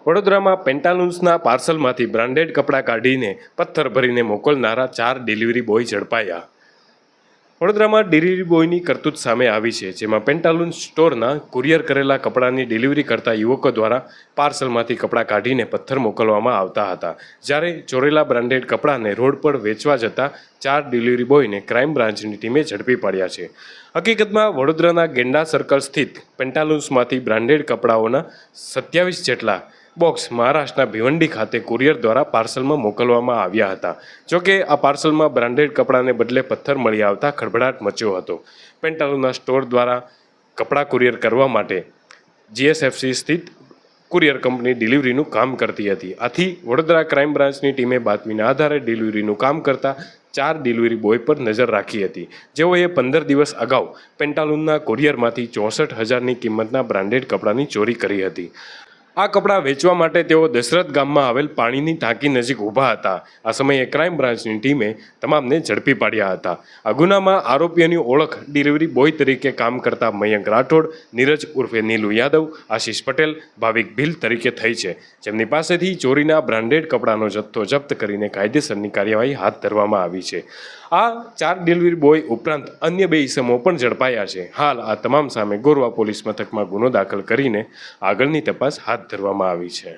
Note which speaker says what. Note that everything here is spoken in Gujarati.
Speaker 1: વડોદરામાં પેન્ટાલૂન્સના પાર્સલમાંથી બ્રાન્ડેડ કપડાં કાઢીને પથ્થર ભરીને મોકલનારા 4 ડિલિવરી બોય ઝડપાયા। વડોદરામાં ડિલિવરી બોયની કરતૂત સામે આવી છે, જેમાં પેન્ટાલૂન્સ સ્ટોરના કુરિયર કરેલા કપડાની ડિલિવરી કરતા યુવકો દ્વારા પાર્સલમાંથી કપડાં કાઢીને પથ્થર મોકલવામાં આવતા હતા, જ્યારે ચોરેલા બ્રાન્ડેડ કપડાને રોડ પર વેચવા જતા 4 ડિલિવરી બોયને ક્રાઇમ બ્રાન્ચની ટીમે ઝડપી પાડ્યા છે। હકીકતમાં વડોદરાના ગેંડા સર્કલ સ્થિત પેન્ટાલૂન્સમાંથી બ્રાન્ડેડ કપડાઓના 27 જેટલા બોક્સ મહારાષ્ટ્રના ભિવંડી ખાતે કુરિયર દ્વારા પાર્સલમાં મોકલવામાં આવ્યા હતા। જોકે આ પાર્સલમાં બ્રાન્ડેડ કપડાને બદલે પથ્થર મળી આવતા ખળભળાટ મચ્યો હતો। પેન્ટાલૂનના સ્ટોર દ્વારા કપડાં કુરિયર કરવા માટે જીએસએફસી સ્થિત કુરિયર કંપની ડિલિવરીનું કામ કરતી હતી। આથી વડોદરા ક્રાઇમ બ્રાન્ચની ટીમે બાતમીના આધારે ડિલિવરીનું કામ કરતા 4 ડિલિવરી બોય પર નજર રાખી હતી, જેઓએ 15 દિવસ અગાઉ પેન્ટાલૂનના કુરિયરમાંથી 64,000ની કિંમતના બ્રાન્ડેડ કપડાની ચોરી કરી હતી। આ કપડાં વેચવા માટે તેઓ દશરથ ગામમાં આવેલ પાણીની ટાંકી નજીક ઊભા હતા। આ સમયે ક્રાઇમ બ્રાન્ચની ટીમે તમામને ઝડપી પાડ્યા હતા। આ ગુનામાં આરોપીઓની ઓળખ ડિલિવરી બોય તરીકે કામ કરતા મયંક રાઠોડ, નીરજ ઉર્ફે નીલુ યાદવ, આશીષ પટેલ, ભાવિક ભીલ તરીકે થઈ છે, જેમની પાસેથી ચોરીના બ્રાન્ડેડ કપડાનો જથ્થો જપ્ત કરીને કાયદેસરની કાર્યવાહી હાથ ધરવામાં આવી છે। આ 4 ડિલિવરી બોય ઉપરાંત અન્ય 2 ઇસમો પણ ઝડપાયા છે। હાલ આ તમામ સામે ગોરવા પોલીસ મથકમાં ગુનો દાખલ કરીને આગળની તપાસ હાથ ધરવામાં આવી છે।